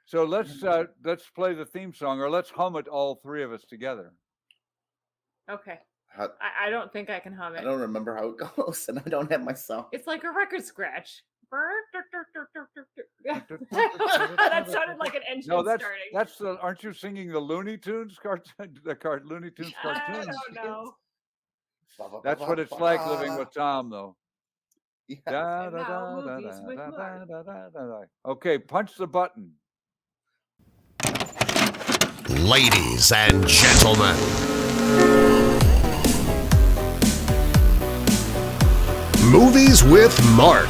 So let's play the theme song, or let's hum it, all three of us together. Okay. How, I don't think I can hum I it. don't remember how it goes, and I don't have my song. It's like a record scratch. That sounded like an engine starting. That's the. Aren't you singing the Looney Tunes cartoon? Looney Tunes cartoon. I don't know. That's what it's like living with Tom, though. Yeah. And now movies with Mark. Okay, punch the button. Ladies and gentlemen, Movies with Mark.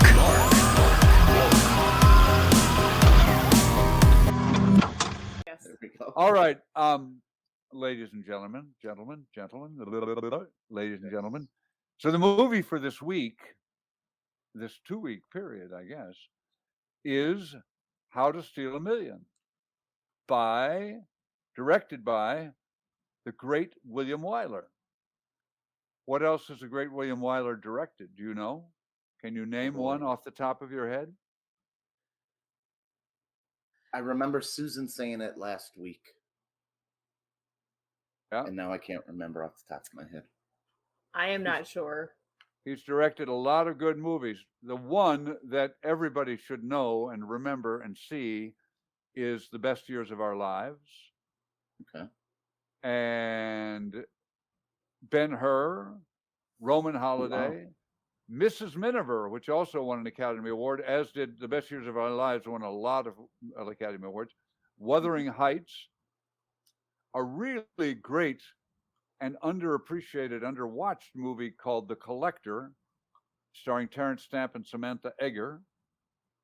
Yes. There we go. All right, ladies and gentlemen, ladies and gentlemen. So the movie for this week, this 2-week period, I guess, is How to Steal a Million, directed by the great William Wyler. What else has the great William Wyler directed? Do you know? Can you name one off the top of your head? I remember Susan saying it last week. Yeah. And now I can't remember off the top of my head. I am not sure. He's directed a lot of good movies. The one that everybody should know and remember and see is The Best Years of Our Lives. Okay. And Ben-Hur, Roman Holiday, Mrs. Miniver, which also won an Academy Award, as did The Best Years of Our Lives, won a lot of Academy Awards. Wuthering Heights, a really great and underappreciated, underwatched movie called The Collector, starring Terrence Stamp and Samantha Eggar,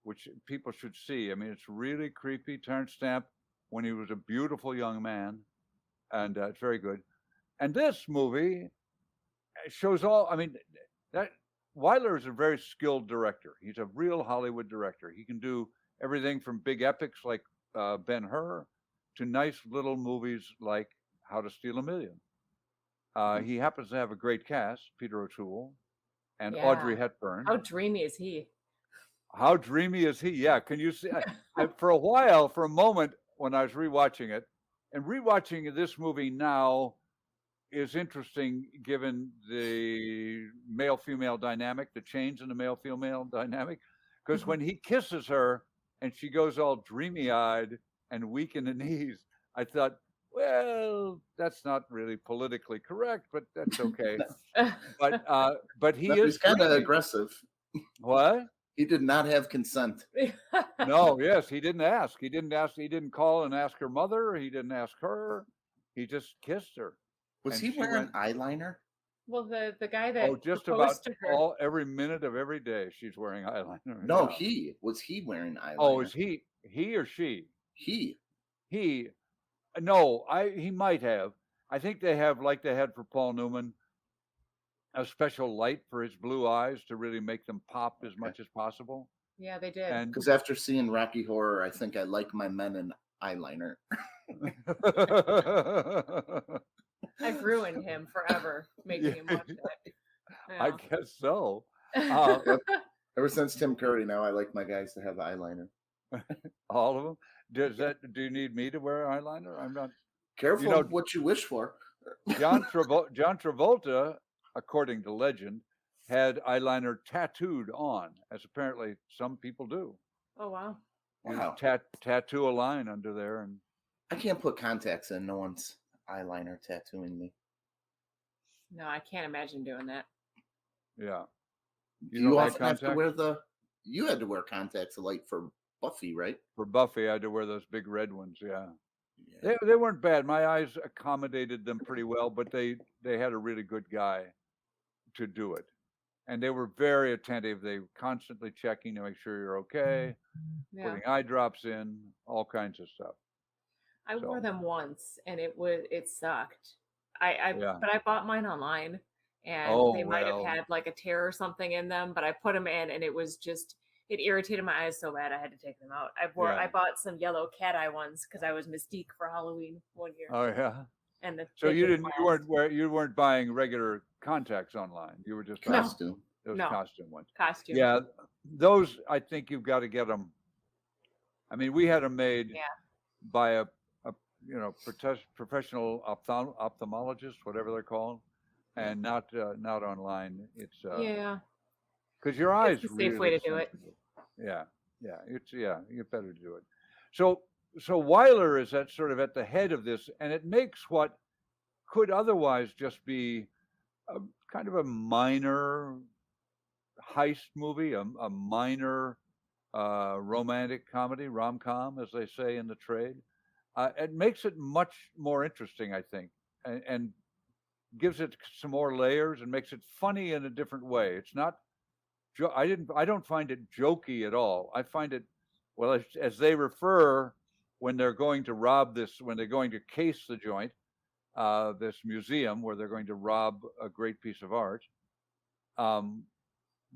which people should see. I mean, it's really creepy. Terrence Stamp when he was a beautiful young man, and it's very good. And this movie shows all. I mean, that Wyler is a very skilled director. He's a real Hollywood director. He can do everything from big epics like Ben-Hur to nice little movies like How to Steal a Million. He happens to have a great cast: Peter O'Toole and Audrey Hepburn. How dreamy is he? How dreamy is he? Yeah. Can you see? For a moment, when I was rewatching it, and rewatching this movie now is interesting given the male-female dynamic, the change in the male-female dynamic. Because when he kisses her and she goes all dreamy-eyed and weak in the knees, I thought, well, that's not really politically correct, but that's okay. But he's kind of aggressive. What? He did not have consent. No, yes, he didn't ask. He didn't call and ask her mother. He didn't ask her. He just kissed her. Was he wearing eyeliner? Well, the guy that just proposed about to her. every minute of every day she's wearing eyeliner. No, yeah. was he wearing eyeliner? Oh, is he or she? He. No, he might have. I think they have, like they had for Paul Newman, a special light for his blue eyes to really make them pop as much as possible. Yeah, they did. And because after seeing Rocky Horror, I think I like my men in eyeliner. I've ruined him forever, making him watch that. Yeah. I guess so. Ever since Tim Curry, now I like my guys to have eyeliner. All of them. Do you need me to wear eyeliner? I'm not. Careful what you wish for. John Travolta, according to legend, had eyeliner tattooed on, as apparently some people do. Oh wow! Wow. Tattoo a line under there, and I can't put contacts in. No one's eyeliner tattooing me. No, I can't imagine doing that. Yeah. You often have to wear You had to wear contacts light for Buffy, right? For Buffy, I had to wear those big red ones. Yeah. They weren't bad. My eyes accommodated them pretty well, but they had a really good guy to do it. And they were very attentive. They were constantly checking to make sure you're okay, putting eye drops in, all kinds of stuff. I wore them once, and it sucked. But I bought mine online, and they might have had like a tear or something in them. But I put them in, and it was just it irritated my eyes so bad I had to take them out. I bought some yellow cat eye ones because I was Mystique for Halloween one year. Oh yeah. And so you weren't buying regular contacts online. You were just costume. Those costume ones. Costume. Yeah, those I think you've got to get them. I mean, we had them made by a professional ophthalmologist, whatever they're called, and not online. It's because your eyes it's a really safe way to do it. Yeah, you better do it. So Weiler is at sort of at the head of this, and it makes what could otherwise just be a kind of a minor heist movie, a minor romantic comedy, rom-com, as they say in the trade. It makes it much more interesting, I think, and gives it some more layers and makes it funny in a different way. It's not. I don't find it jokey at all. I find it, well, as they refer when they're going to rob this, when they're going to case the joint, this museum where they're going to rob a great piece of art.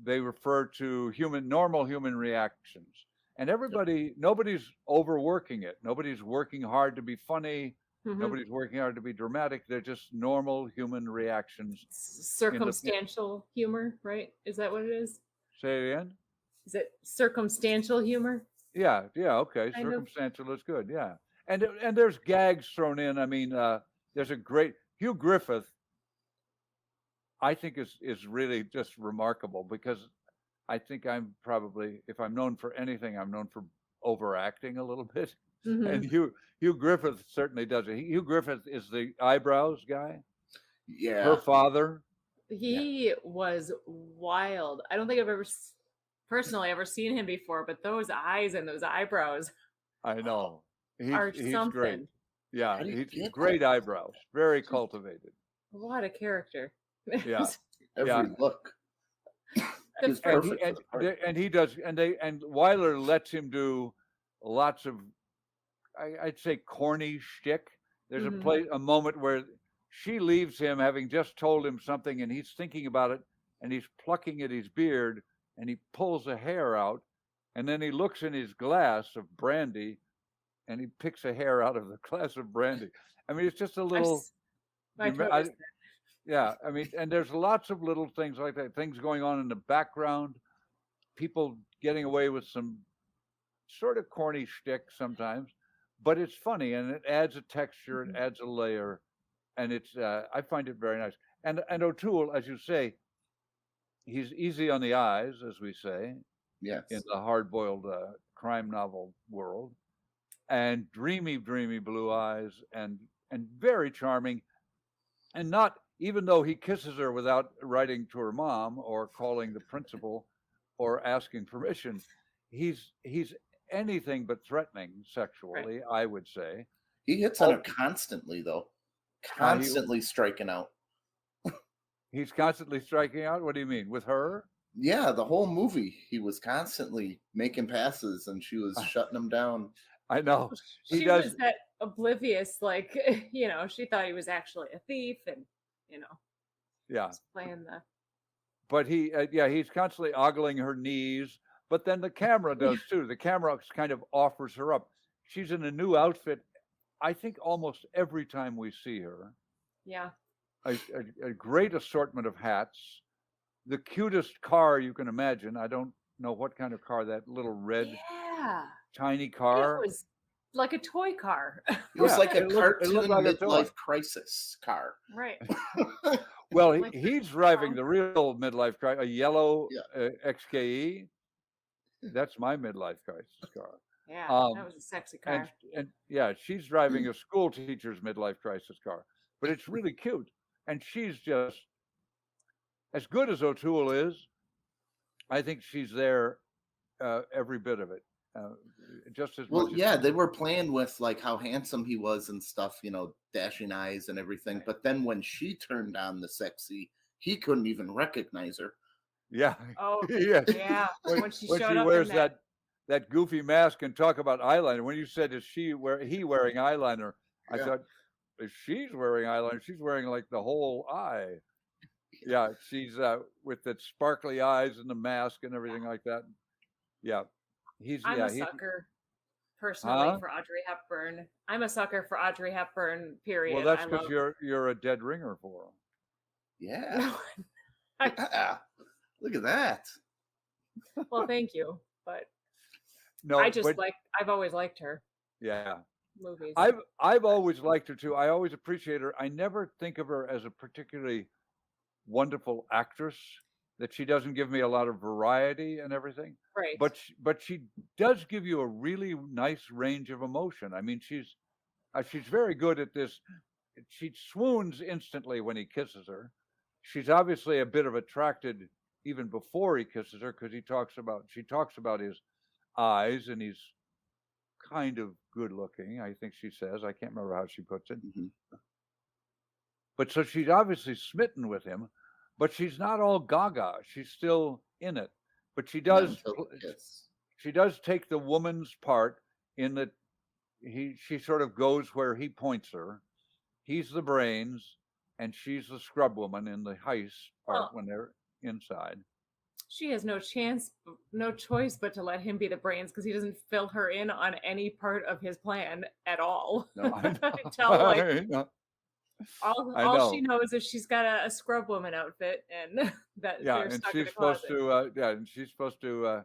They refer to normal human reactions, and nobody's overworking it. Nobody's working hard to be funny. Mm-hmm. Nobody's working hard to be dramatic. They're just normal human reactions. Circumstantial humor, right? Is that what it is? Say it again. Is it circumstantial humor? Yeah, okay. Circumstantial is good, yeah. And there's gags thrown in. I mean, there's a great Hugh Griffith. I think is really just remarkable because I think I'm probably, if I'm known for anything, I'm known for overacting a little bit. Mm-hmm. And Hugh Griffith certainly does it. Hugh Griffith is the eyebrows guy. Yeah. Her father. He was wild. I don't think I've ever personally seen him before, but those eyes and those eyebrows. I know. He's something. Great. Yeah, he's great eyebrows. Very cultivated. What a character. Yeah. Every look. And he does, and Weiler lets him do lots of, I'd say, corny shtick. There's a moment where she leaves him having just told him something, and he's thinking about it, and he's plucking at his beard, and he pulls a hair out, and then he looks in his glass of brandy, and he picks a hair out of the glass of brandy. I mean, it's just a little. Yeah, I mean, and there's lots of little things like that, things going on in the background, people getting away with some sort of corny shtick sometimes, but it's funny and it adds a texture, it adds a layer, and it's I find it very nice. And O'Toole, as you say, he's easy on the eyes, as we say, yes, in the hard-boiled crime novel world, and dreamy blue eyes, and very charming, and not. Even though he kisses her without writing to her mom or calling the principal or asking permission, he's anything but threatening sexually, right. I would say. He hits on her constantly, though. Constantly striking out. He's constantly striking out? What do you mean? With her? Yeah, the whole movie, he was constantly making passes and she was shutting him down. I know. She was that oblivious, like, she thought he was actually a thief and yeah, playing the. But he's constantly ogling her knees. But then the camera does too. The camera kind of offers her up. She's in a new outfit. I think almost every time we see her. Yeah. A great assortment of hats. The cutest car you can imagine. I don't know what kind of car, that little red, tiny car. It was like a toy car. It was like a cartoon midlife crisis car. Right. Well, he's driving the real midlife crisis, a yellow XKE. That's my midlife crisis car. Yeah, that was a sexy car. And she's driving a school teacher's midlife crisis car. But it's really cute. And she's just, as good as O'Toole is, I think she's there every bit of it. Just as well, much yeah, they were playing with like how handsome he was and stuff, dashing eyes and everything. Right. But then when she turned on the sexy, he couldn't even recognize her. Yeah. Oh, yeah. When she wears that goofy mask and talk about eyeliner. When you said, "Is he wearing eyeliner?" I thought, if she's wearing eyeliner, she's wearing like the whole eye. Yeah, she's with the sparkly eyes and the mask and everything like that. Yeah. I'm a sucker, personally, for Audrey Hepburn. I'm a sucker for Audrey Hepburn, period. Well, that's because you're a dead ringer for her. Yeah. Look at that. Well, thank you. But no, I've always liked her. Yeah. movies. I've always liked her too. I always appreciate her. I never think of her as a particularly wonderful actress. That she doesn't give me a lot of variety and everything. Right. But she does give you a really nice range of emotion. I mean, she's very good at this. She swoons instantly when he kisses her. She's obviously a bit of attracted even before he kisses her because she talks about his eyes, and he's kind of good looking, I think she says. I can't remember how she puts it. Mm-hmm. But so she's obviously smitten with him, but she's not all gaga. She's still in it. But she does take the woman's part in that she sort of goes where he points her. He's the brains, and she's the scrub woman in the heist part when they're inside. She has no choice but to let him be the brains because he doesn't fill her in on any part of his plan at all. No, I know. Until like I know. all she knows is she's got a scrub woman outfit, and that they're stuck in a closet. And she's supposed to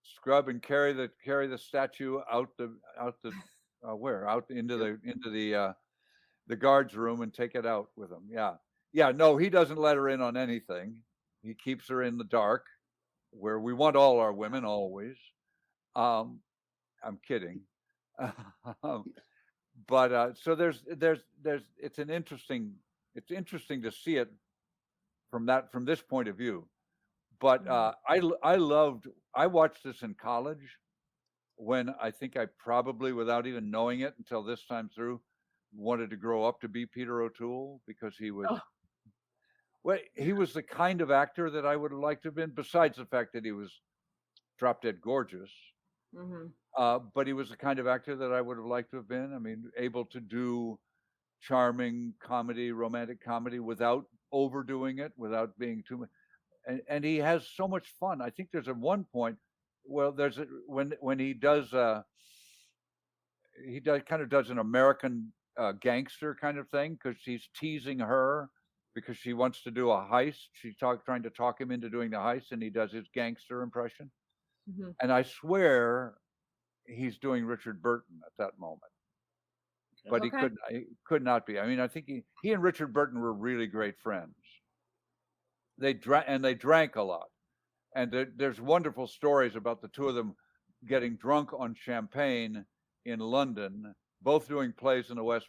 scrub and carry the statue out into the guards room and take it out with him. No, he doesn't let her in on anything. He keeps her in the dark, where we want all our women always. I'm kidding. But so there's it's interesting to see it from this point of view. But I watched this in college when I think I probably, without even knowing it until this time through, wanted to grow up to be Peter O'Toole because he was he was the kind of actor that I would have liked to have been, besides the fact that he was drop dead gorgeous. Mm-hmm. But he was the kind of actor that I would have liked to have been. I mean, able to do charming comedy, romantic comedy, without overdoing it, without being too much. And he has so much fun. I think there's at one point, when he does kind of does an American gangster kind of thing, because he's teasing her because she wants to do a heist. She's trying to talk him into doing the heist, and he does his gangster impression. Mm-hmm. And I swear he's doing Richard Burton at that moment. But he could not be. I mean, I think he and Richard Burton were really great friends. They drank a lot. And there's wonderful stories about the two of them getting drunk on champagne in London, both doing plays in the West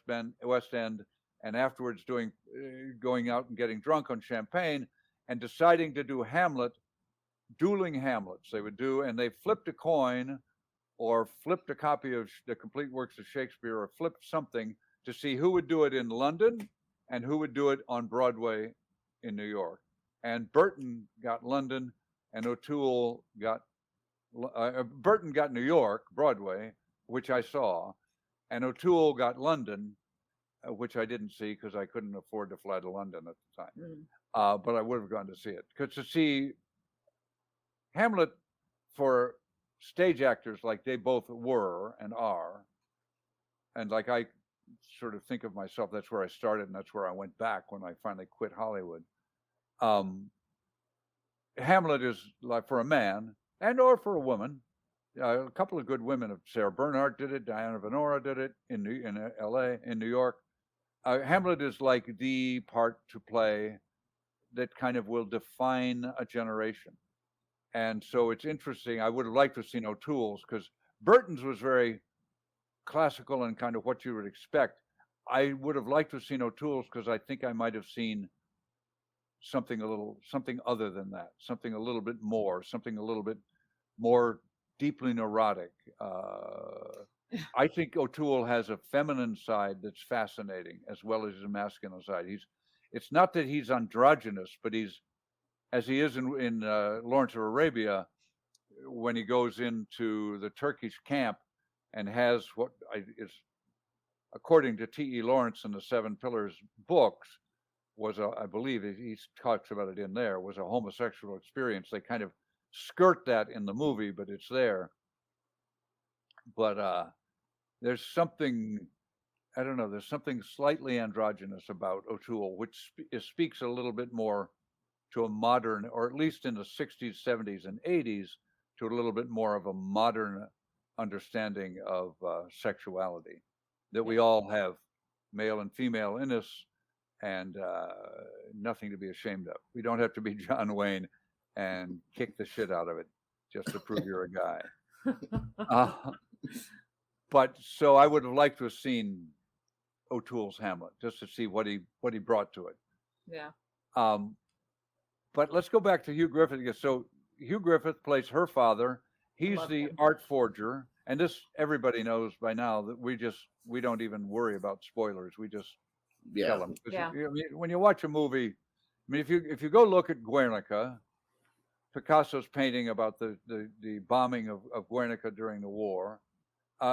End, and afterwards going out and getting drunk on champagne and deciding to do Hamlet, dueling Hamlets they would do, and they flipped a coin or flipped a copy of the complete works of Shakespeare, or flipped something to see who would do it in London and who would do it on Broadway in New York. And Burton got London, and O'Toole got Burton got New York, Broadway, which I saw, and O'Toole got London, which I didn't see because I couldn't afford to fly to London at the time. But I would have gone to see it, because to see Hamlet for stage actors like they both were and are, and like I sort of think of myself, that's where I started and that's where I went back when I finally quit Hollywood. Hamlet is like, for a man and or for a woman, a couple of good women. Sarah Bernhardt did it, Diana Venora did it in New York. Hamlet is like the part to play that kind of will define a generation. And so it's interesting. I would have liked to have seen O'Toole's, because Burton's was very classical and kind of what you would expect. I would have liked to have seen O'Toole's because I think I might have seen something other than that, something a little bit more deeply neurotic. I think O'Toole has a feminine side that's fascinating as well as a masculine side. It's not that he's androgynous, but he's, as he is in Lawrence of Arabia, when he goes into the Turkish camp and has what is, according to T.E. Lawrence in the Seven Pillars books, I believe he talks about it in there, was a homosexual experience. They kind of skirt that in the movie, but it's there. But there's something, I don't know, there's something slightly androgynous about O'Toole, which speaks a little bit more to a modern, or at least in the 60s, 70s, and 80s, to a little bit more of a modern understanding of sexuality. that we all have male and female in us, and nothing to be ashamed of. We don't have to be John Wayne and kick the shit out of it just to prove you're a guy. But so I would have liked to have seen O'Toole's Hamlet just to see what he brought to it. Yeah. But let's go back to Hugh Griffith again. So Hugh Griffith plays her father. He's the art forger, and this everybody knows by now that we don't even worry about spoilers. We just tell them. Yeah. I mean, when you watch a movie, I mean, if you go look at Guernica, Picasso's painting about the bombing of Guernica during the war,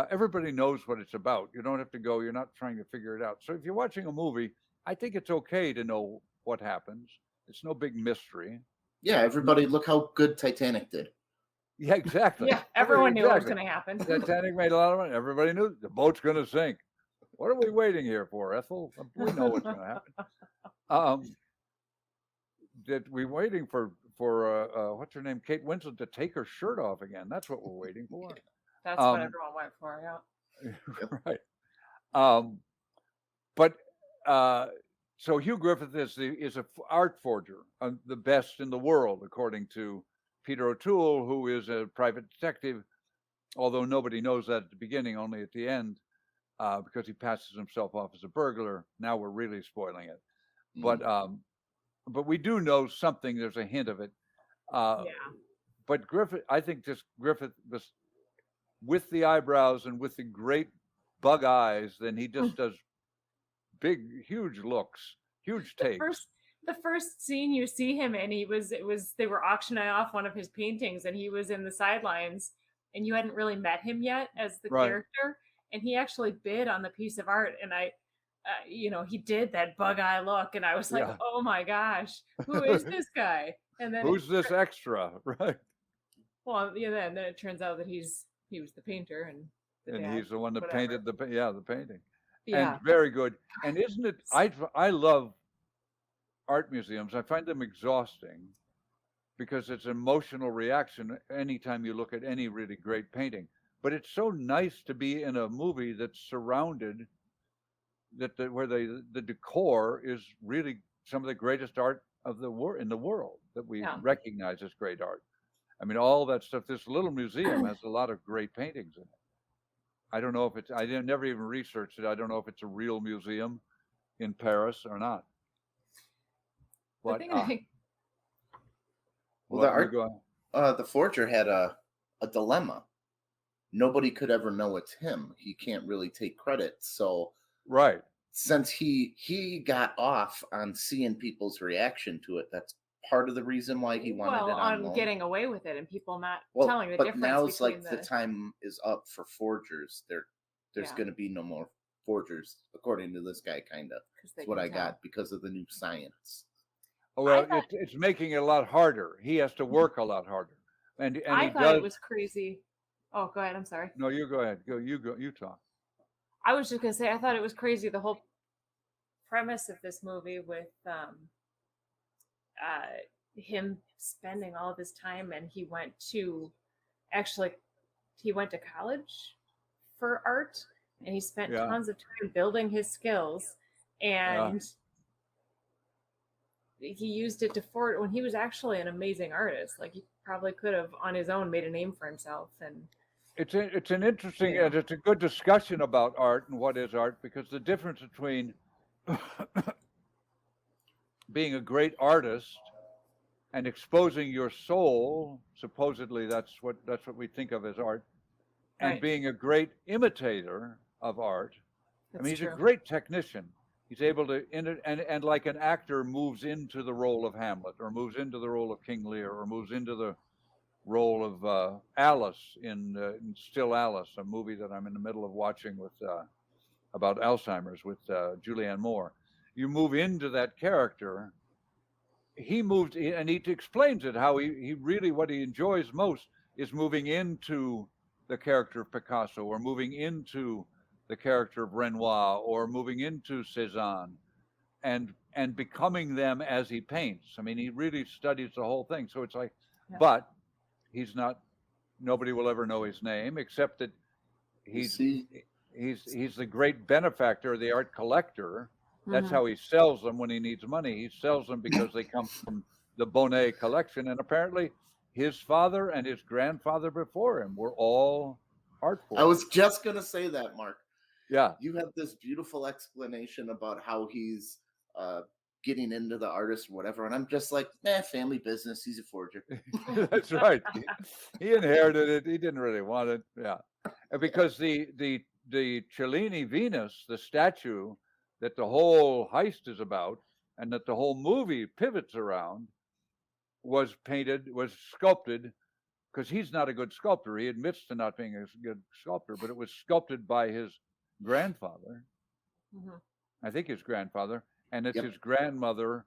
everybody knows what it's about. You don't have to go. You're not trying to figure it out. So if you're watching a movie, I think it's okay to know what happens. It's no big mystery. Yeah, everybody, look how good Titanic did. Yeah, exactly. Yeah, everyone knew what was going to happen. Titanic made a lot of money. Everybody knew the boat's going to sink. What are we waiting here for, Ethel? We know what's going to happen. That we're waiting for what's her name, Kate Winslet, to take her shirt off again. That's what we're waiting for. That's what everyone went for. Yeah. Right. But so Hugh Griffith is a art forger, the best in the world, according to Peter O'Toole, who is a private detective, although nobody knows that at the beginning, only at the end, because he passes himself off as a burglar. Now we're really spoiling it. But we do know something. There's a hint of it. But Griffith, I think Griffith was with the eyebrows and with the great bug eyes, then he just does big, huge looks, huge takes. The first scene you see him in, they were auctioning off one of his paintings, and he was in the sidelines, and you hadn't really met him yet as the character, and he actually bid on the piece of art, and he did that bug eye look, and I was like, oh my gosh, who is this guy? And then who's this extra, right? Well, yeah, and then it turns out that he was the painter, and he's the one that painted the painting. Yeah. And very good. And isn't it? I love art museums. I find them exhausting because it's an emotional reaction anytime you look at any really great painting. But it's so nice to be in a movie that's surrounded, where the decor is really some of the greatest art of in the world that we recognize as great art. I mean, all that stuff. This little museum has a lot of great paintings in it. I don't know if I never even researched it. I don't know if it's a real museum in Paris or not. But the forger had a dilemma. Nobody could ever know it's him. He can't really take credit. So since he got off on seeing people's reaction to it, that's part of the reason why he wanted it on getting away with it and people not telling the difference. But now it's like the time is up for forgers. There's going to be no more forgers, according to this guy, kind of. That's what I got because of the new science. Oh, well, it's making it a lot harder. He has to work a lot harder. And I thought it was crazy. Oh, go ahead. I'm sorry. No, you go ahead. You talk. I was just going to say, I thought it was crazy, the whole premise of this movie with him spending all of his time, and he went to college for art, and he spent tons of time building his skills, and he used it to forward when he was actually an amazing artist. Like, he probably could have on his own made a name for himself. And it's an interesting and it's a good discussion about art and what is art, because the difference between being a great artist and exposing your soul, supposedly that's what we think of as art, and being a great imitator of art. I mean, he's a great technician. He's able to, and like an actor moves into the role of Hamlet, or moves into the role of King Lear, or moves into the role of Alice in Still Alice, a movie that I'm in the middle of watching with about Alzheimer's with Julianne Moore. You move into that character. He moves, and he explains it, how he really, what he enjoys most is moving into the character of Picasso, or moving into the character of Renoir, or moving into Cézanne, and becoming them as he paints. I mean, he really studies the whole thing. So it's like, but he's not, nobody will ever know his name, except that he's he's the great benefactor, the art collector. That's how he sells them when he needs money. He sells them because they come from the Bonnet collection, and apparently his father and his grandfather before him were all art forms. I was just gonna say that, Mark. Yeah, you have this beautiful explanation about how he's getting into the artist or whatever, and I'm just like, family business. He's a forger. That's right. He inherited it. He didn't really want it. Yeah, because the Cellini Venus, the statue that the whole heist is about, and that the whole movie pivots around, was sculpted, because he's not a good sculptor. He admits to not being a good sculptor, but it was sculpted by his grandfather. I think his grandfather, and it's his grandmother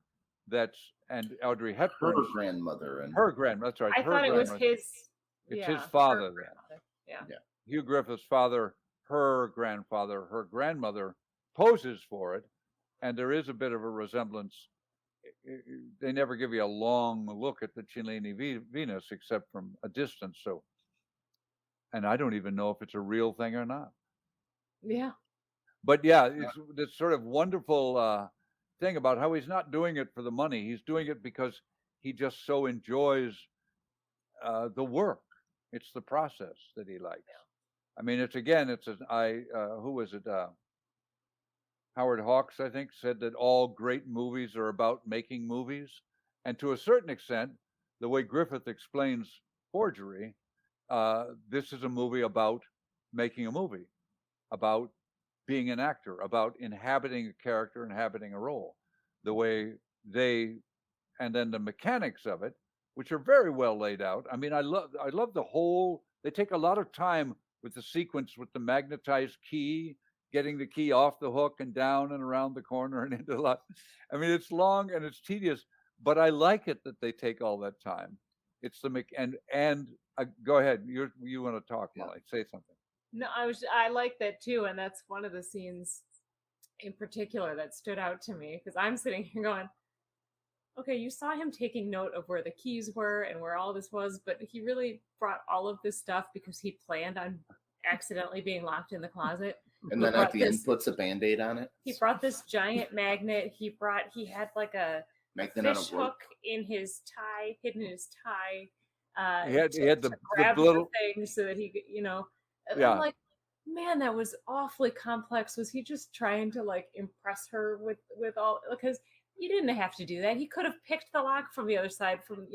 and Audrey Hepburn. Her grandmother. And her grandmother, that's right. I thought it was his. It's his father then. Yeah. Hugh Griffith's father, her grandfather, her grandmother poses for it, and there is a bit of a resemblance. They never give you a long look at the Cellini Venus except from a distance. So, and I don't even know if it's a real thing or not. Yeah. But yeah, it's this sort of wonderful thing about how he's not doing it for the money. He's doing it because he just so enjoys the work. It's the process that he likes. Yeah. I mean, who was it? Howard Hawks, I think, said that all great movies are about making movies. And to a certain extent, the way Griffith explains forgery, this is a movie about making a movie, about being an actor, about inhabiting a character, inhabiting a role. The way and then the mechanics of it, which are very well laid out. I mean, I love they take a lot of time with the sequence with the magnetized key, getting the key off the hook and down and around the corner and into a lot. I mean, it's long and it's tedious, but I like it that they take all that time. It's go ahead. You want to talk, Molly? Say something. No, I like that too, and that's one of the scenes in particular that stood out to me, because I'm sitting here going, okay, you saw him taking note of where the keys were and where all this was, but he really brought all of this stuff because he planned on accidentally being locked in the closet. And then at the end puts a Band-Aid on it. He brought this giant magnet. He had like a fish hook in his tie, hidden in his tie. He had the grab little thing so that he could, Yeah. I'm like, man, that was awfully complex. Was he just trying to like impress her with all, because he didn't have to do that. He could have picked the lock from the other side from,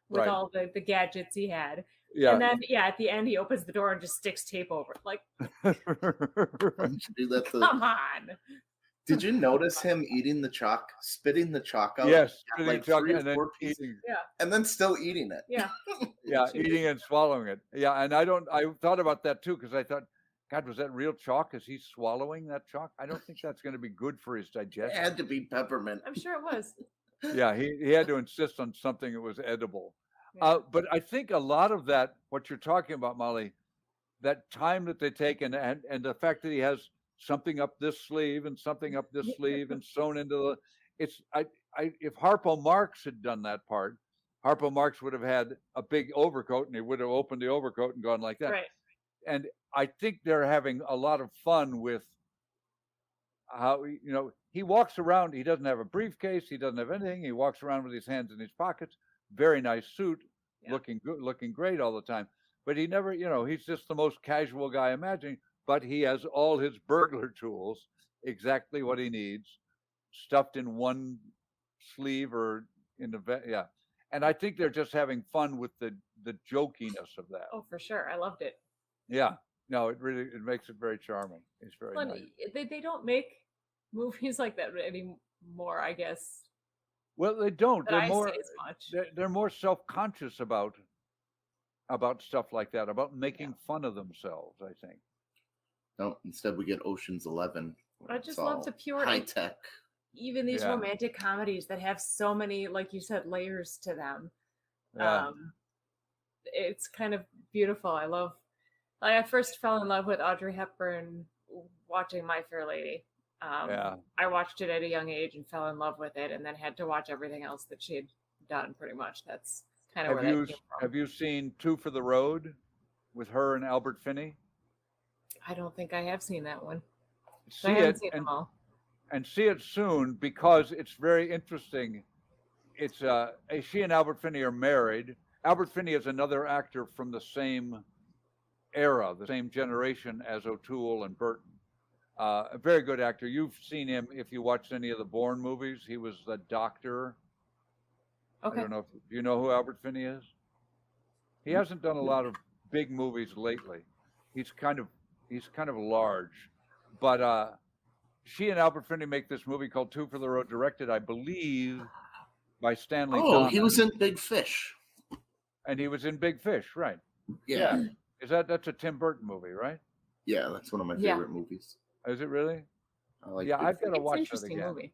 with all the gadgets he had. Yeah. And then, at the end, he opens the door and just sticks tape over it. Like, do that come on. Did you notice him eating the chalk, spitting the chalk out? Yes, like chalk and then eating. Yeah. And then still eating it. Yeah. Yeah, eating and swallowing it. Yeah, and I thought about that too, because I thought, God, was that real chalk? Is he swallowing that chalk? I don't think that's going to be good for his digestion. It had to be peppermint. I'm sure it was. Yeah, he had to insist on something that was edible. Yeah. But I think a lot of that, what you're talking about, Molly, that time that they take and the fact that he has something up this sleeve and something up this sleeve and sewn into if Harpo Marx had done that part, Harpo Marx would have had a big overcoat and he would have opened the overcoat and gone like that. Right. And I think they're having a lot of fun with how, he walks around. He doesn't have a briefcase. He doesn't have anything. He walks around with his hands in his pockets. Very nice suit, looking good, looking great all the time. But he never, he's just the most casual guy imagining. But he has all his burglar tools, exactly what he needs, stuffed in one sleeve or in the yeah. And I think they're just having fun with the jokiness of that. Oh, for sure. I loved it. Yeah. No, it makes it very charming. It's very nice. They don't make movies like that anymore, I guess. Well, they don't. They're more self-conscious about stuff like that, about making fun of themselves, I think. No, instead we get Ocean's 11. I just love the pure high tech. Even these romantic comedies that have so many, like you said, layers to them. Yeah. It's kind of beautiful. I first fell in love with Audrey Hepburn watching My Fair Lady. I watched it at a young age and fell in love with it, and then had to watch everything else that she had done. Pretty much, that's kind of where that came from. Have you seen Two for the Road with her and Albert Finney? I don't think I have seen that one. See it and see it soon, because it's very interesting. It's she and Albert Finney are married. Albert Finney is another actor from the same era, the same generation as O'Toole and Burton. A very good actor. You've seen him if you watched any of the Bourne movies. He was the doctor. Okay. I don't know. Do you know who Albert Finney is? He hasn't done a lot of big movies lately. He's kind of large, but she and Albert Finney make this movie called Two for the Road, directed, I believe, by Stanley Donen. He was in Big Fish. And he was in Big Fish, right? Yeah. That's a Tim Burton movie, right? Yeah, that's one of my favorite movies. Is it really? I've got to watch that again. Movie.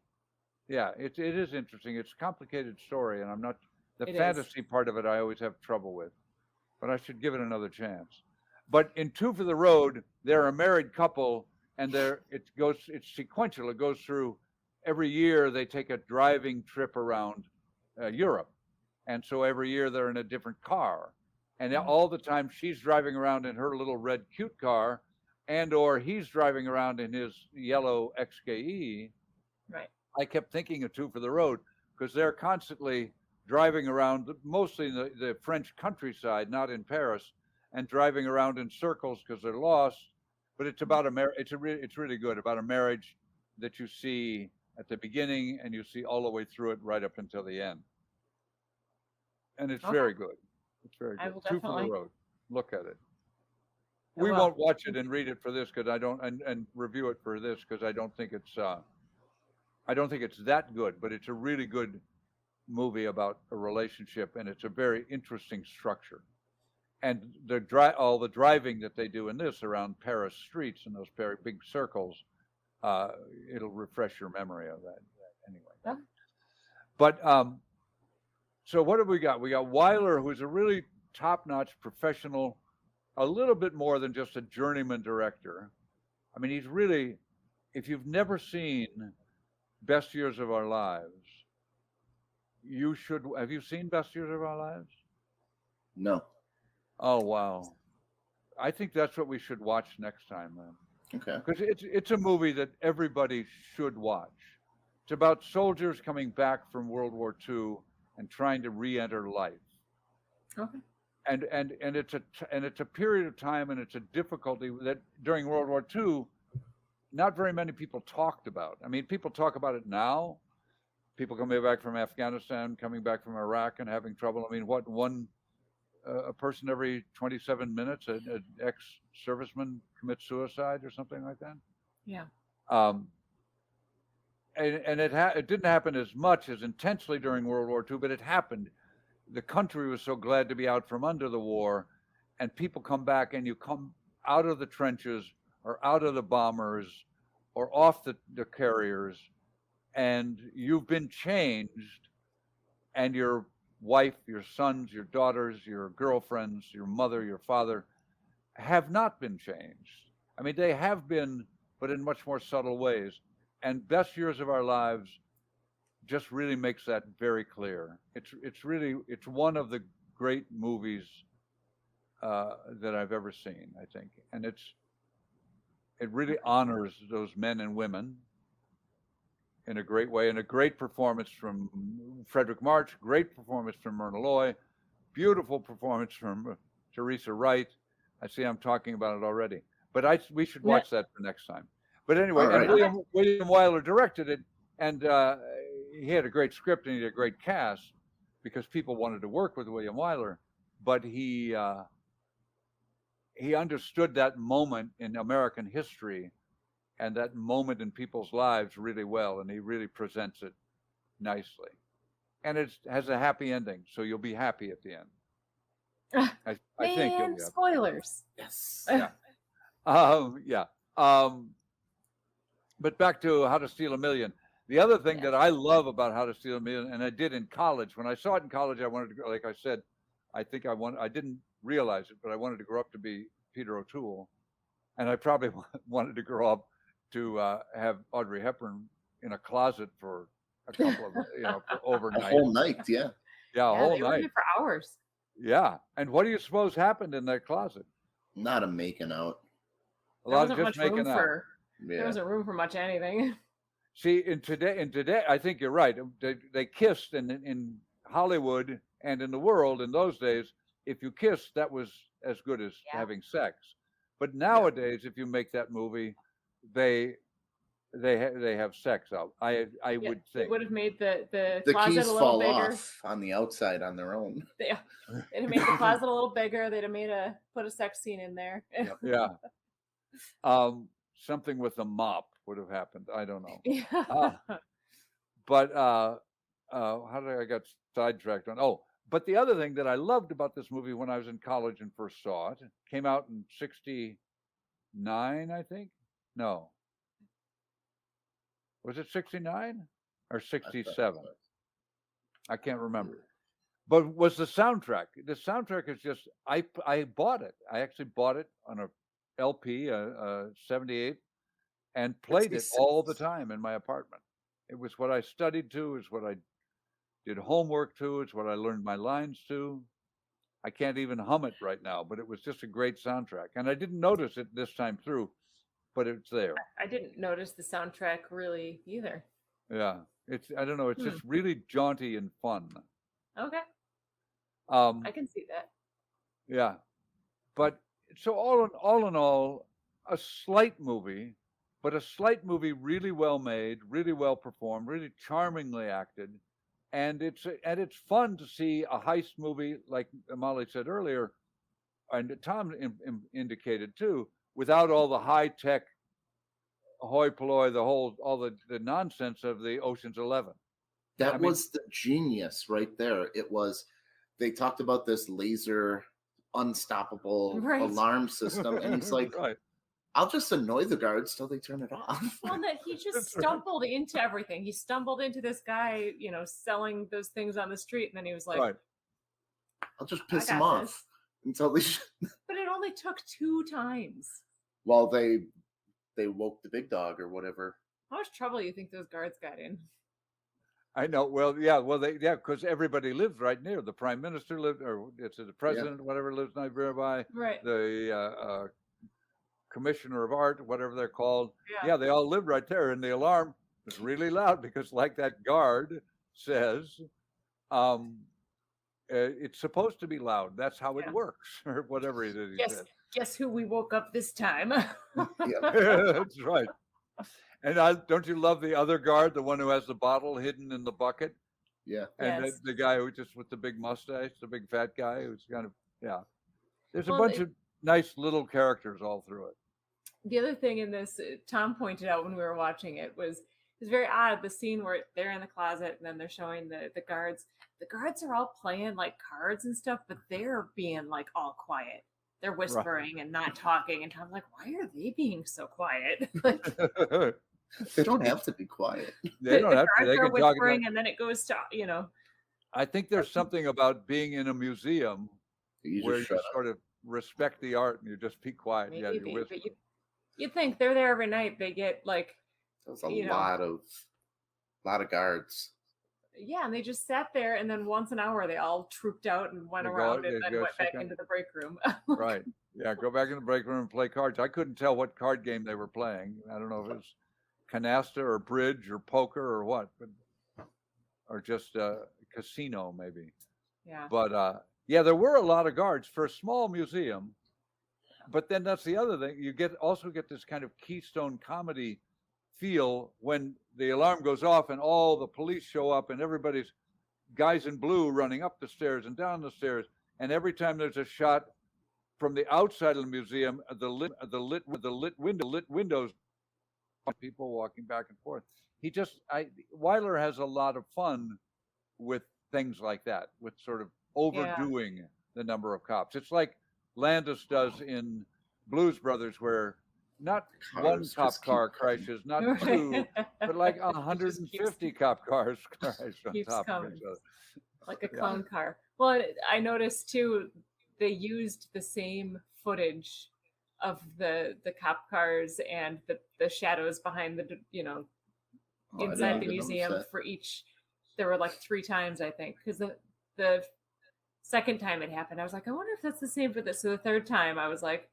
Yeah, it is interesting. It's a complicated story, and I'm not the fantasy part of it. I always have trouble with, but I should give it another chance. But in Two for the Road, they're a married couple, and it's sequential. It goes through every year. They take a driving trip around Europe, and so every year they're in a different car, and all the time she's driving around in her little red cute car, or he's driving around in his yellow XKE. Right. I kept thinking of Two for the Road because they're constantly driving around, mostly in the French countryside, not in Paris, and driving around in circles because they're lost. But it's about it's really good, about a marriage that you see at the beginning and you see all the way through it right up until the end. And it's very good. It's very good. Two for the Road. Look at it. We won't watch it and read it for this because I don't, and review it for this because I don't think it's that good, but it's a really good movie about a relationship, and it's a very interesting structure. And all the driving that they do in this around Paris streets in those very big circles, it'll refresh your memory of that anyway. Yeah. But so what have we got? We got Wyler, who's a really top-notch professional, a little bit more than just a journeyman director. I mean, he's really, if you've never seen Best Years of Our Lives, you should. Have you seen Best Years of Our Lives? No. Oh, wow. I think that's what we should watch next time, then. Okay. Because it's a movie that everybody should watch. It's about soldiers coming back from World War II and trying to re-enter life. Okay. And it's a period of time, and it's a difficulty that during World War II, not very many people talked about. I mean, people talk about it now. People coming back from Afghanistan, coming back from Iraq, and having trouble. I mean, a person every 27 minutes, an ex-serviceman commits suicide or something like that. Yeah. And it didn't happen as much as intensely during World War II, but it happened. The country was so glad to be out from under the war, and people come back, and you come out of the trenches or out of the bombers or off the carriers, and you've been changed, and your wife, your sons, your daughters, your girlfriends, your mother, your father have not been changed. I mean, they have been, but in much more subtle ways. And Best Years of Our Lives just really makes that very clear. It's one of the great movies that I've ever seen, I think. And it really honors those men and women in a great way, and a great performance from Frederick March, great performance from Myrna Loy, beautiful performance from Teresa Wright. I see I'm talking about it already, but we should watch that for next time. But anyway, right. And William Wyler directed it, and he had a great script and he had a great cast because people wanted to work with William Wyler, but he understood that moment in American history and that moment in people's lives really well, and he really presents it nicely. And it has a happy ending, so you'll be happy at the end. I think you'll be happy. Spoilers. Yes. Yeah. But back to How to Steal a Million. The other thing that I love about How to Steal a Million, and I did in college, when I saw it in college, I wanted to go, like I said, I didn't realize it, but I wanted to grow up to be Peter O'Toole. And I probably wanted to grow up to have Audrey Hepburn in a closet for a couple of, for overnight. A whole night, yeah. Yeah, a whole they were night. there for hours. Yeah. And what do you suppose happened in that closet? Not a making out. A lot of just making out. There wasn't room for much anything. See, in today, I think you're right. They kissed in Hollywood and in the world in those days. If you kissed, that was as good as having sex. But nowadays, if you make that movie, they have sex out. I would think it would have made the closet keys a little bigger off on the outside on their own. They'd have made the closet a little bigger. They'd have put a sex scene in there. Yeah. Something with a mop would have happened. I don't know. But how did I got sidetracked on? Oh, but the other thing that I loved about this movie when I was in college and first saw it, came out in 1969, I think. No. Was it 69 or 67? I can't remember. But was the soundtrack. The soundtrack is just, I bought it. I actually bought it on a LP, 78, and played it all the time in my apartment. It was what I studied to. It's what I did homework to. It's what I learned my lines to. I can't even hum it right now, but it was just a great soundtrack. And I didn't notice it this time through, but it's there. I didn't notice the soundtrack really either. Yeah. I don't know. It's just really jaunty and fun. Okay. I can see that. Yeah. But so all in all, a slight movie, but a slight movie really well made, really well performed, really charmingly acted. And it's fun to see a heist movie, like Molly said earlier, and Tom indicated too, without all the high-tech hoi polloi, all the nonsense of the Ocean's 11. That was the genius right there. It was, they talked about this laser unstoppable alarm system, and he's like, I'll just annoy the guards till they turn it off. Well, that he just stumbled into everything. He stumbled into this guy, selling those things on the street, and then he was like, I'll just piss him off until they. But it only took 2 times. Well, they woke the big dog or whatever. How much trouble do you think those guards got in? I know. Well, yeah. Well, because everybody lives right near. The prime minister lived, or it's the president, whatever, lives nearby. Right. The commissioner of art, whatever they're called. Yeah, they all live right there. And the alarm was really loud because, like that guard says, it's supposed to be loud. That's how it works, or whatever it is. Guess who we woke up this time? That's right. And don't you love the other guard, the one who has the bottle hidden in the bucket? Yeah. And the guy who just with the big mustache, the big fat guy who's kind of, There's a bunch of nice little characters all through it. The other thing in this, Tom pointed out when we were watching it, was very odd. The scene where they're in the closet and then they're showing the guards. The guards are all playing like cards and stuff, but they're being like all quiet. They're whispering and not talking. And Tom's like, why are they being so quiet? They don't have to be quiet. They don't have to. They can talk. And then it goes to, I think there's something about being in a museum where you sort of respect the art and you just be quiet. Maybe, you whisper. But you think they're there every night. They get like. There's a lot of guards. Yeah, and they just sat there, and then once an hour they all trooped out and went around and then went back into the break room. Right. Yeah, go back in the break room and play cards. I couldn't tell what card game they were playing. I don't know if it was canasta or bridge or poker or what, or just casino maybe. Yeah. But there were a lot of guards for a small museum. But then that's the other thing. You also get this kind of Keystone comedy feel when the alarm goes off and all the police show up and everybody's guys in blue running up the stairs and down the stairs. And every time there's a shot from the outside of the museum, the lit windows, people walking back and forth. Weiler has a lot of fun with things like that, with sort of overdoing the number of cops. It's like Landis does in Blues Brothers, where not one cop car crashes, not 2, but like 150 cop cars crash on top of each other. Like a clown car. Well, I noticed too, they used the same footage of the cop cars and the shadows behind the, inside the museum for each. There were like 3 times, I think, because the second time it happened, I was like, I wonder if that's the same for this. So the third time I was like,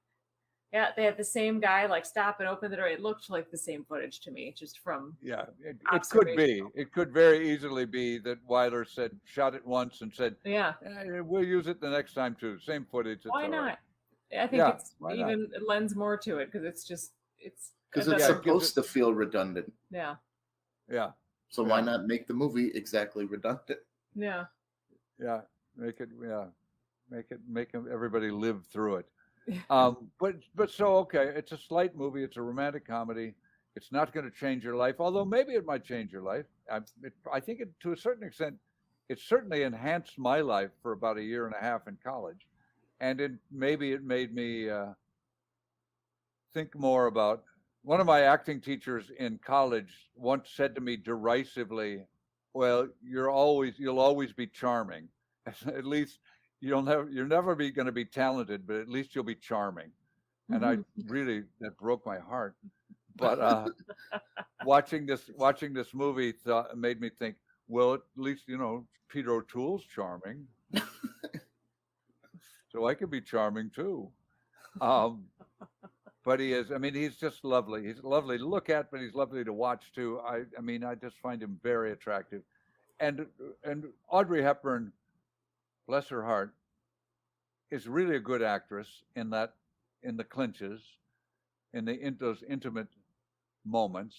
Yeah, they had the same guy like stop and open the door. It looked like the same footage to me, just from it could be. It could very easily be that Wyler said shot it once and said, yeah, we'll use it the next time too. Same footage. Why not? Right. I think it's even it lends more to it because it's supposed to feel redundant. Yeah. Yeah. So why not make the movie exactly redundant? Yeah. Yeah. Make everybody live through it. But so okay, it's a slight movie. It's a romantic comedy. It's not going to change your life, although maybe it might change your life. I think it, to a certain extent, it certainly enhanced my life for about a year and a half in college, and maybe it made me think more about. One of my acting teachers in college once said to me derisively, "Well, you'll always be charming. At least you're never going to be talented, but at least you'll be charming." And I really, that broke my heart. But watching this movie made me think, well, at least Peter O'Toole's charming, so I could be charming too. But he is. I mean, he's just lovely. He's lovely to look at, but he's lovely to watch too. I mean, I just find him very attractive. And Audrey Hepburn, bless her heart, is really a good actress in the clinches, in those intimate moments.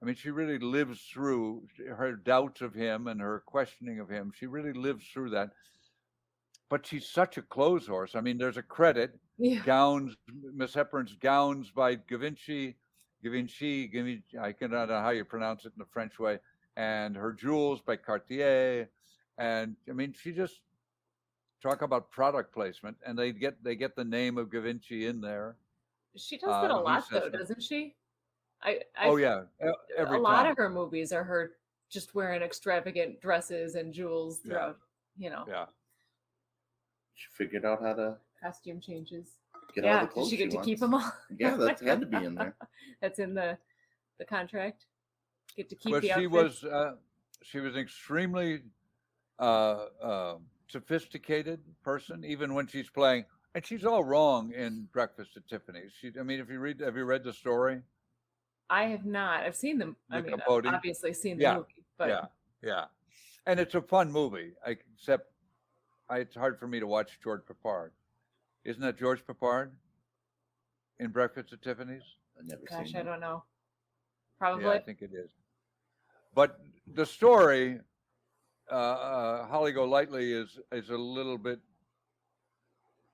I mean, she really lives through her doubts of him and her questioning of him. She really lives through that. But she's such a clothes horse. I mean, there's a credit. Yeah. Gowns, Miss Hepburn's gowns by Givenchy. I cannot know how you pronounce it in the French way. And her jewels by Cartier. And I mean, she just talk about product placement, and they get the name of Givenchy in there. She does that a lot, though, doesn't she? Every a lot of her movies are her just wearing extravagant dresses and jewels throughout. Yeah. She figured out how to costume changes. Get all the clothes did she get to wants. keep them all? Yeah, that had to be in there. That's in the contract. Get to keep but the outfits. She was an extremely sophisticated person, even when she's playing, and she's all wrong in Breakfast at Tiffany's. Have you read the story? I have not. I've seen them. I've obviously seen the movie, but yeah, and it's a fun movie. Except it's hard for me to watch George Peppard. Isn't that George Peppard in Breakfast at Tiffany's? I've never seen it. I don't know. Probably. Yeah, I think it is. But the story, Holly Golightly is a little bit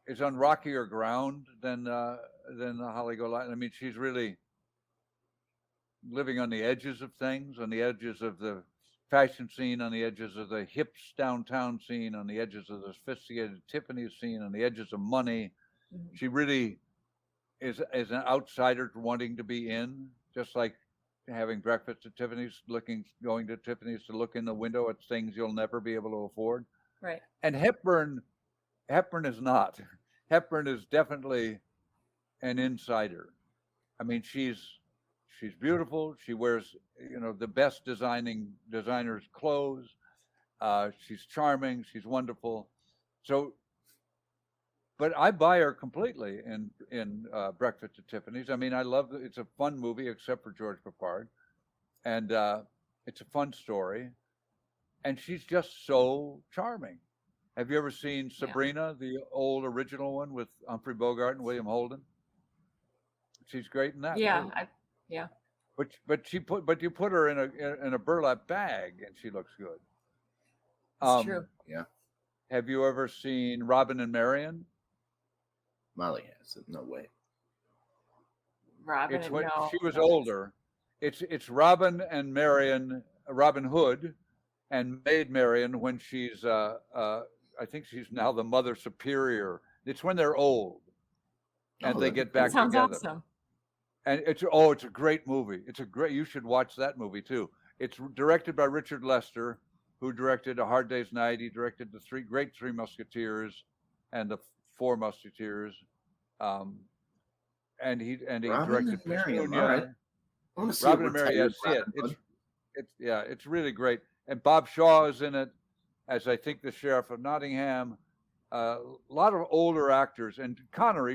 is on rockier ground than Holly Golightly. I mean, she's really living on the edges of things, on the edges of the fashion scene, on the edges of the hips downtown scene, on the edges of the sophisticated Tiffany's scene, on the edges of money. Mm-hmm. She really is an outsider wanting to be in, just like having breakfast at Tiffany's, going to Tiffany's to look in the window at things you'll never be able to afford. Right. And Hepburn is not. Hepburn is definitely an insider. I mean, she's beautiful. She wears, the best designers' clothes. She's charming. She's wonderful. So, but I buy her completely in Breakfast at Tiffany's. I mean, I love it. It's a fun movie, except for George Peppard, and it's a fun story, and she's just so charming. Have you ever seen Sabrina, the old original one with Humphrey Bogart and William Holden? She's great in that. Yeah, too. But you put her in a burlap bag and she looks good. It's true. Yeah. Have you ever seen Robin and Marion? Molly has it. No way. Robin. She was older. It's Robin and Marion, Robin Hood, and Maid Marian when she's I think she's now the Mother Superior. It's when they're old, and they get back sounds together. Awesome. And it's a great movie. You should watch that movie too. It's directed by Richard Lester, who directed A Hard Day's Night. He directed the Three Musketeers and the Four Musketeers. And he directed Marion. Petunia. I want to see Robin and Marion. It's really great. And Bob Shaw is in it as I think the Sheriff of Nottingham. a lot of older actors, and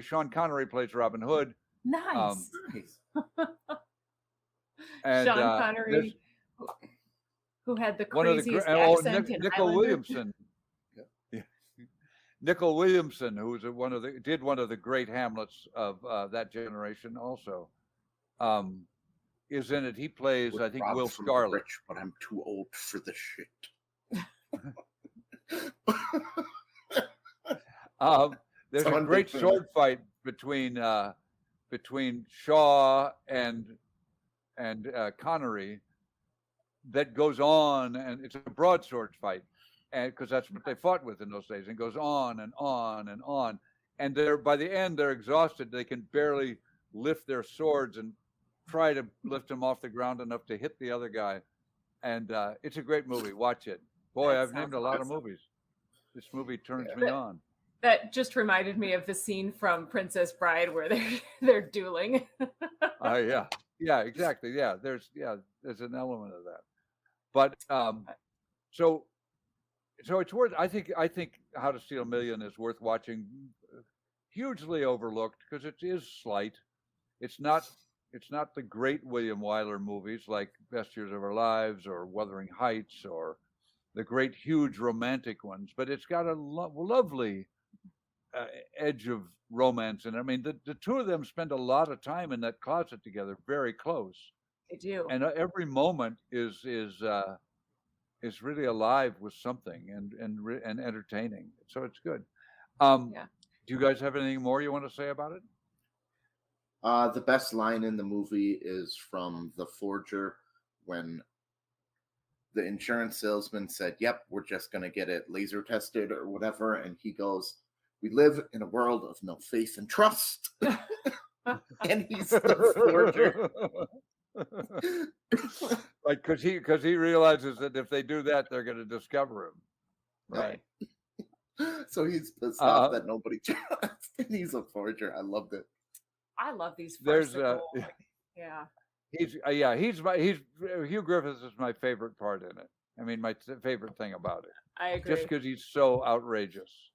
Sean Connery plays Robin Hood. Nice. And Sean Connery, who had the craziest accent in Nicol Highlander. Williamson. Nicol Williamson, who was one of the great Hamlets of that generation, also is in it. He plays, I think, Will Scarlet. Rich, but I'm too old for the shit. There's a great sword fight between Shaw and Connery that goes on, and it's a broadsword fight, and because that's what they fought with in those days, and goes on and on and on, and by the end they're exhausted. They can barely lift their swords and try to lift them off the ground enough to hit the other guy, and it's a great movie. Watch it. Boy, I've named a lot of movies. This movie turns me on. That just reminded me of the scene from Princess Bride where they're dueling. Yeah, exactly. Yeah, there's an element of that. But so it's worth. I think How to Steal a Million is worth watching. Hugely overlooked because it is slight. It's not the great William Wyler movies like Best Years of Our Lives or Wuthering Heights or the great huge romantic ones, but it's got a lovely edge of romance. And I mean, the two of them spend a lot of time in that closet together, very close. They do. And every moment is really alive with something and entertaining. So it's good. Do you guys have anything more you want to say about it? The best line in the movie is from The Forger when the insurance salesman said, "Yep, we're just going to get it laser tested or whatever." And he goes, "We live in a world of no faith and trust." And he's the forger. Like, because he realizes that if they do that, they're going to discover him. Right. So he's pissed off that nobody trusts. And he's a forger. I loved it. I love these. Hugh Griffiths is my favorite part in it. I mean, my favorite thing about it. I agree. Just because he's so outrageous,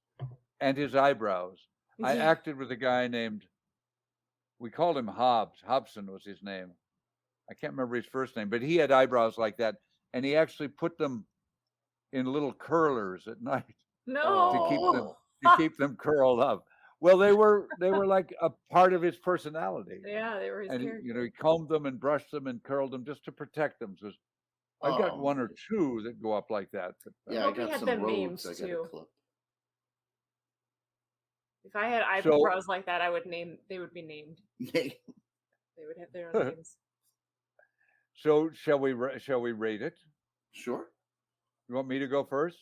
and his eyebrows. I acted with a guy named, we called him Hobbs. Hobson was his name. I can't remember his first name, but he had eyebrows like that, and he actually put them in little curlers at night. No. to keep them curled up. Well, they were like a part of his personality. Yeah, they were his character. He combed them and brushed them and curled them just to protect them. So I've got one or two that go up like that. But, I got some robes I got to clip. If I had eyebrows like that, they would be named. They would have their own names. So shall we rate it? Sure. You want me to go first?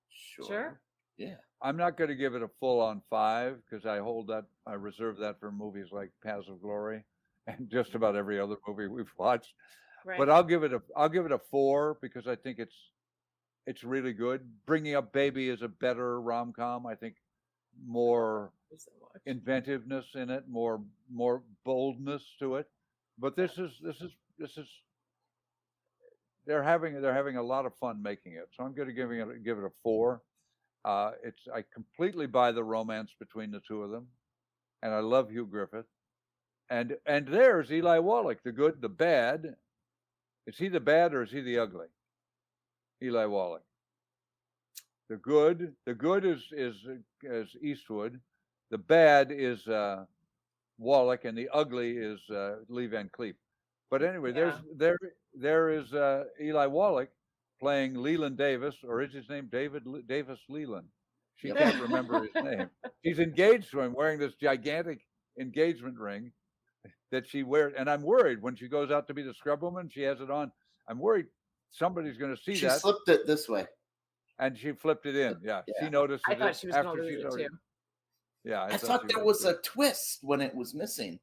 Sure. Yeah. I'm not going to give it a full-on 5 because I reserve that for movies like Paths of Glory and just about every other movie we've watched. Right. But I'll give it a 4 because I think it's really good. Bringing Up Baby is a better rom-com. I think more inventiveness in it, more boldness to it. But this is they're having a lot of fun making it. So I'm going to give it a 4. I completely buy the romance between the two of them, and I love Hugh Griffith. And there's Eli Wallach, the good, the bad. Is he the bad or is he the ugly? Eli Wallach. The good is Eastwood. The bad is Wallach, and the ugly is Lee Van Cleef. But anyway, there is Eli Wallach playing Leland Davis, or is his name Davis Leland? She can't remember his name. She's engaged to him, wearing this gigantic engagement ring that she wears. And I'm worried when she goes out to be the scrub woman, she has it on. I'm worried somebody's going to see that. She slipped it this way. And she flipped it in. Yeah. She noticed it. I thought she was going to lose it too. Yeah. I thought there was a twist when it was missing.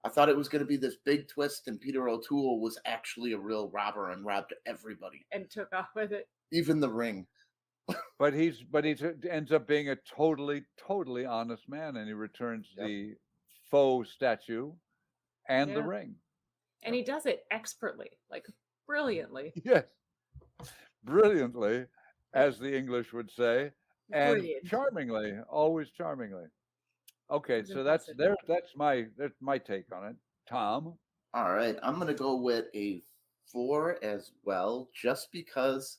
I thought it was going to be this big twist, and Peter O'Toole was actually a real robber and robbed everybody and took off with it, even the ring. but he ends up being a totally honest man, and he returns the faux statue and the ring, and he does it expertly, like brilliantly. Yes, brilliantly, as the English would say. and Brilliant. charmingly, always charmingly. Okay, so that's my take on it. Tom? All right, I'm going to go with a 4 as well, just because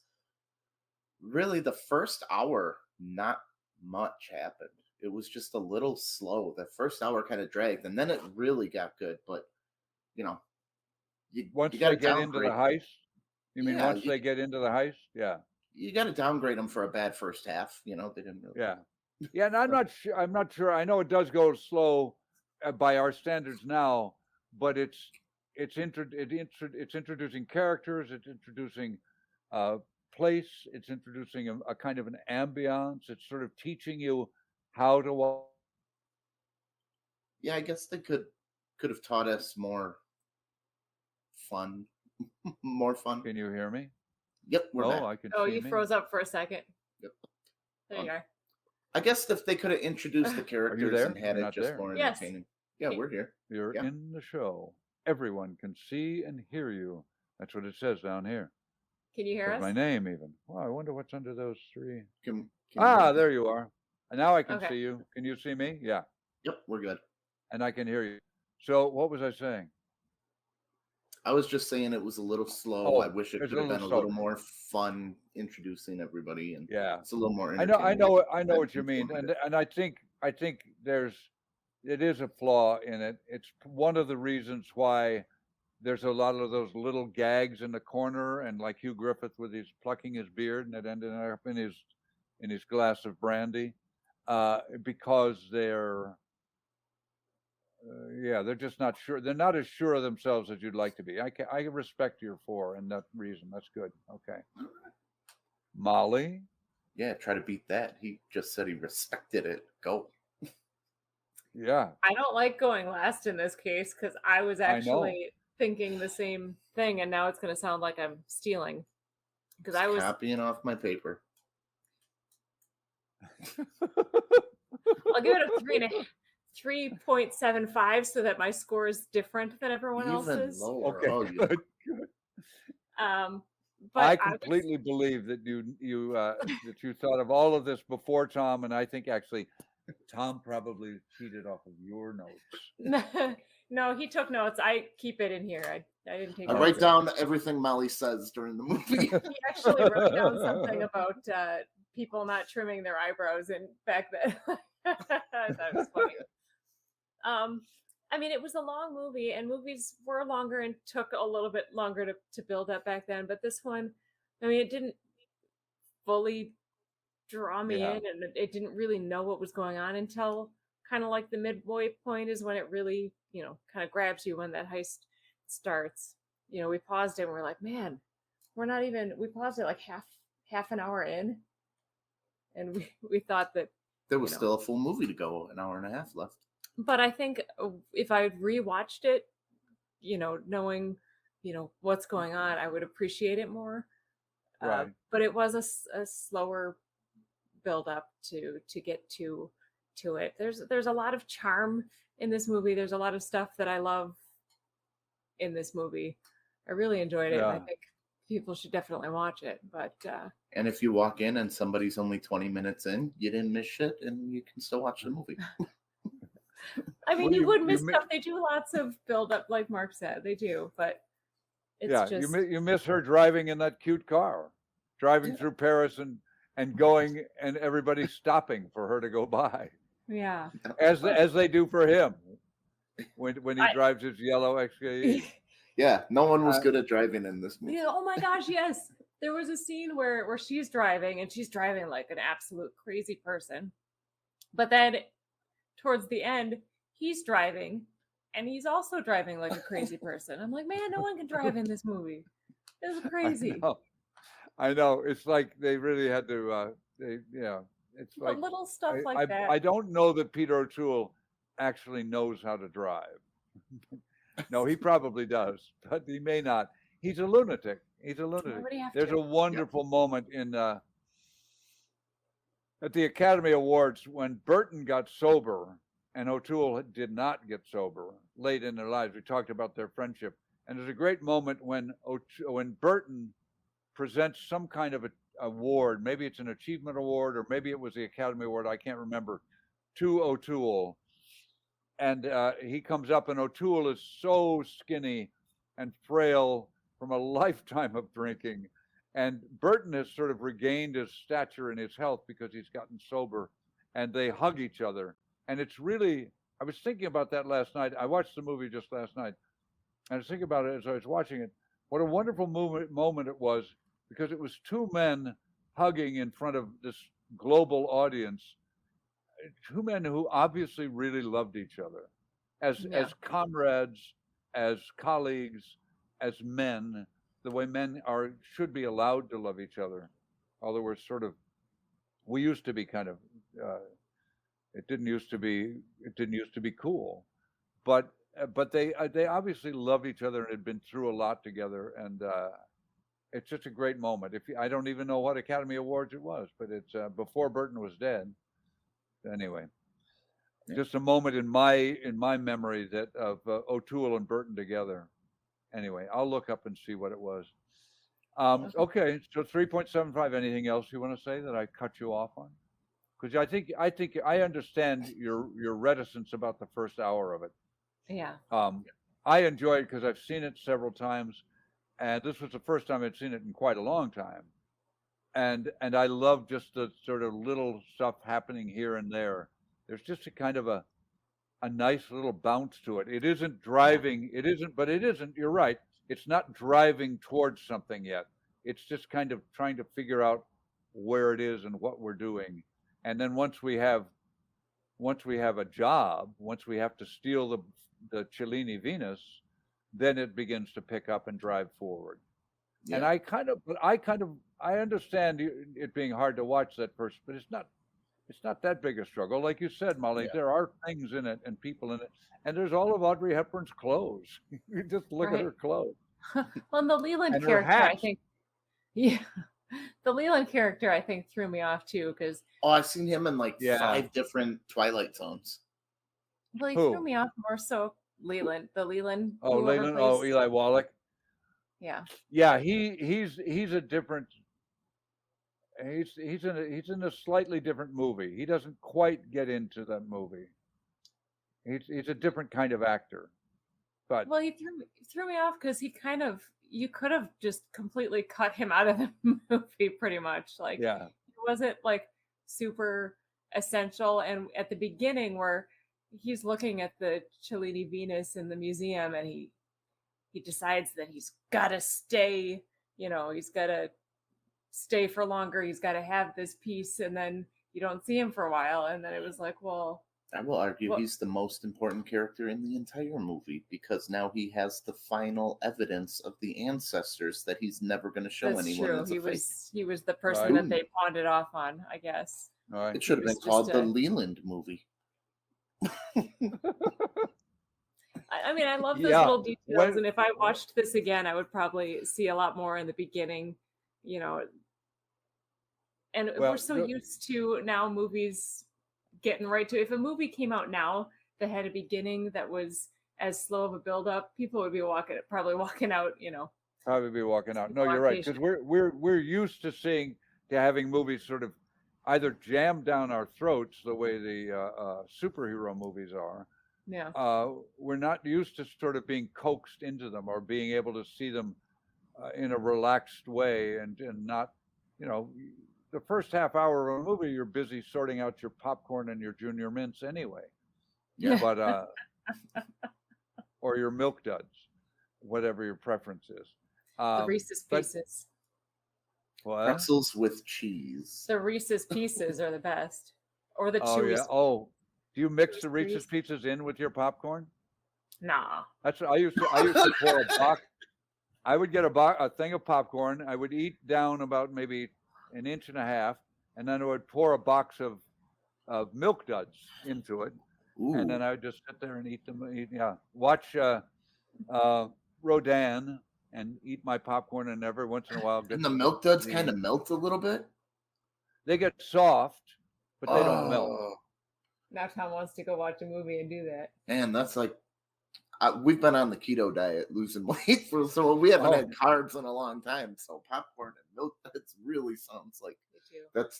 really the first hour, not much happened. It was just a little slow. The first hour kind of dragged, and then it really got good. But once you they get into the heist, you mean once they get into the heist? Yeah, you got to downgrade them for a bad first half. They didn't really. Yeah, and I'm not sure. I'm not sure. I know it does go slow by our standards now, but it's introducing characters. It's introducing place. It's introducing a kind of an ambiance. It's sort of teaching you how to walk. Yeah, I guess they could have taught us more fun. More fun. Can you hear me? Yep, we're back. I can. Oh, you froze up for a second. Yep. There you are. I guess if they could have introduced the characters and had it just more entertaining. Yes. Yeah, we're here. You're in the show. Everyone can see and hear you. That's what it says down here. Can you hear us? My name even. Well, I wonder what's under those three. Can there you are. And now I can see you. Can you see me? Yeah. Yep, we're good. And I can hear you. So what was I saying? I was just saying it was a little slow. I wish it could have been a little more fun introducing everybody, and it's a little more. I know what you mean, and I think it is a flaw in it. It's one of the reasons why there's a lot of those little gags in the corner, and like Hugh Griffith with his plucking his beard, and it ended up in his glass of brandy, because they're they're just not sure. They're not as sure of themselves as you'd like to be. I respect your 4 and that reason. That's good. Okay. Molly? Yeah, try to beat that. He just said he respected it. Go. Yeah. I don't like going last in this case because I was actually thinking the same thing, and now it's going to sound like I'm stealing. Because I was copying off my paper. I'll give it a 3.75 so that my score is different than everyone else's. Lower. Okay, Oh, good. But I completely believe that you thought of all of this before Tom, and I think actually Tom probably cheated off of your notes. No, he took notes. I keep it in here. I didn't take. I write down everything Molly says during the movie. He actually wrote down something about people not trimming their eyebrows, and back then I thought it was funny. I mean, it was a long movie, and movies were longer and took a little bit longer to build up back then. But this one, I mean, it didn't fully draw me in, and it didn't really know what was going on until kind of like the midway point is when it really, kind of grabs you when that heist starts. We paused it and we're like, man, we paused it like half an hour in, and we thought that there was still a full movie to go, an hour and a half left. But I think if I rewatched it, knowing, what's going on, I would appreciate it more. Right. But it was a slower build up to get to it. There's a lot of charm in this movie. There's a lot of stuff that I love in this movie. I really enjoyed it. Yeah. I think people should definitely watch it. But and if you walk in and somebody's only 20 minutes in, you didn't miss shit, and you can still watch the movie. I mean, you would miss stuff. They do lots of build up, like Mark said. They do, but it's just you miss her driving in that cute car, driving through Paris and going, and everybody stopping for her to go by. Yeah, as they do for him when he drives his yellow XKE. Yeah, no one was good at driving in this movie. Yeah. Oh my gosh, yes. There was a scene where she's driving, and she's driving like an absolute crazy person, but then towards the end, he's driving, and he's also driving like a crazy person. I'm like, man, no one can drive in this movie. This is crazy. I know. It's like they really had to. It's like little stuff like that. I don't know that Peter O'Toole actually knows how to drive. No, he probably does, but he may not. He's a lunatic. There's a wonderful moment in at the Academy Awards when Burton got sober and O'Toole did not get sober late in their lives. We talked about their friendship, and there's a great moment when Burton presents some kind of award. Maybe it's an achievement award, or maybe it was the Academy Award. I can't remember. To O'Toole, and he comes up, and O'Toole is so skinny and frail from a lifetime of drinking, and Burton has sort of regained his stature and his health because he's gotten sober, and they hug each other, and it's really. I was thinking about that last night. I watched the movie just last night, and I was thinking about it as I was watching it. What a wonderful moment it was, because it was two men hugging in front of this global audience, two men who obviously really loved each other as comrades, as colleagues, as men, the way men should be allowed to love each other. Although we used to be kind of, it didn't used to be cool, but they obviously loved each other and had been through a lot together, and it's just a great moment. I don't even know what Academy Awards it was, but it's before Burton was dead. Anyway, just a moment in my memory that of O'Toole and Burton together. Anyway, I'll look up and see what it was. Okay, so 3.75. Anything else you want to say that I cut you off on? Because I think I understand your reticence about the first hour of it. Yeah. I enjoy it because I've seen it several times, and this was the first time I'd seen it in quite a long time. And I love just the sort of little stuff happening here and there. There's just a kind of a nice little bounce to it. It isn't driving. It isn't. But it isn't. You're right. It's not driving towards something yet. It's just kind of trying to figure out where it is and what we're doing. And then once we have a job, once we have to steal the Cellini Venus, then it begins to pick up and drive forward. Yeah. And I understand it being hard to watch that first, but it's not that big a struggle. Like you said, Molly, there are things in it and people in it, and there's all of Audrey Hepburn's clothes. You just look at her clothes. Well, and the Leland character, I think, the Leland character, I think, threw me off too, because I've seen him in like 5 different Twilight Zones. Well, he threw me off more so Leland. Oh, Leland. Oh, Eli Wallach. Yeah. Yeah, he's a different. He's in a slightly different movie. He doesn't quite get into that movie. He's a different kind of actor. But he threw me off because you could have just completely cut him out of the movie pretty much. Like, he wasn't like super essential. And at the beginning where he's looking at the Cellini Venus in the museum, and he decides that he's got to stay, he's got to stay for longer. He's got to have this piece, and then you don't see him for a while. And then it was like, well, I will argue he's the most important character in the entire movie, because now he has the final evidence of the ancestors that he's never going to show anyone. True. He was the person that they pawned it off on, I guess. It should have been called the Leland movie. I mean, I love those little details, and if I watched this again, I would probably see a lot more in the beginning, And we're so used to now movies getting right to. If a movie came out now that had a beginning that was as slow of a build-up, people would be probably walking out. Probably be walking out. No, you're right, because we're used to having movies sort of either jammed down our throats the way the superhero movies are. Yeah. We're not used to sort of being coaxed into them or being able to see them in a relaxed way and not, the first half hour of a movie, you're busy sorting out your popcorn and your Junior Mints anyway. Yeah. But or your Milk Duds, whatever your preference is. The Reese's Pieces. What? Pretzels with cheese. The Reese's Pieces are the best. Or the Chewy. Chewy. Yeah. Oh, do you mix the Reese's Pieces in with your popcorn? Nah. That's what I used to pour a box. I would get a thing of popcorn. I would eat down about maybe an inch and a half, and then I would pour a box of Milk Duds into it. Ooh. And then I would just sit there and eat them. Watch Rodin and eat my popcorn, and every once in a while. And the Milk Duds kind of melt a little bit? They get soft, but they don't melt. Now Tom wants to go watch a movie and do that. Man, that's like we've been on the keto diet, losing weight so we haven't had carbs in a long time. So popcorn and milk, that really sounds like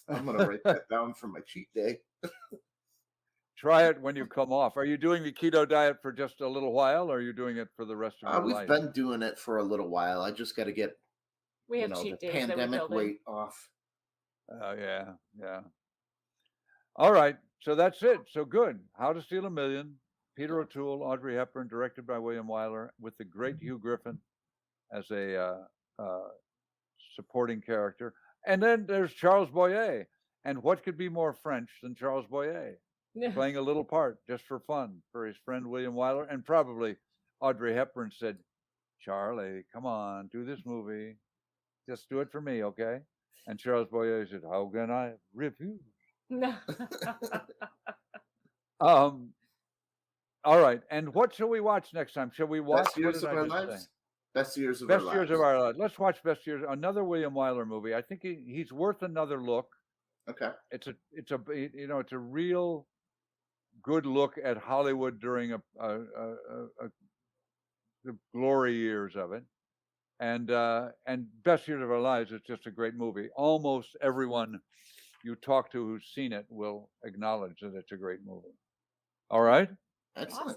I'm gonna write that down for my cheat day. Try it when you come off. Are you doing the keto diet for just a little while, or are you doing it for the rest of your life? We've been doing it for a little while. I just got to get cheat the days pandemic weight off. Oh yeah. All right, so that's it. So good. How to Steal a Million. Peter O'Toole, Audrey Hepburn, directed by William Wyler, with the great Hugh Griffin as a supporting character. And then there's Charles Boyer. And what could be more French than Charles Boyer playing a little part just for fun for his friend William Wyler? And probably Audrey Hepburn said, Charlie, come on, do this movie. Just do it for me, okay? And Charles Boyer said, how can I refuse? All right. And what shall we watch next time? Shall we watch Best Years of Our Lives? Best Years of Our Lives. Best Years of Our Lives. Let's watch Best Years. Another William Wyler movie. I think he's worth another look. Okay. It's a real good look at Hollywood during the glory years of it. And Best Years of Our Lives is just a great movie. Almost everyone you talk to who's seen it will acknowledge that it's a great movie. All right. Excellent. Awesome.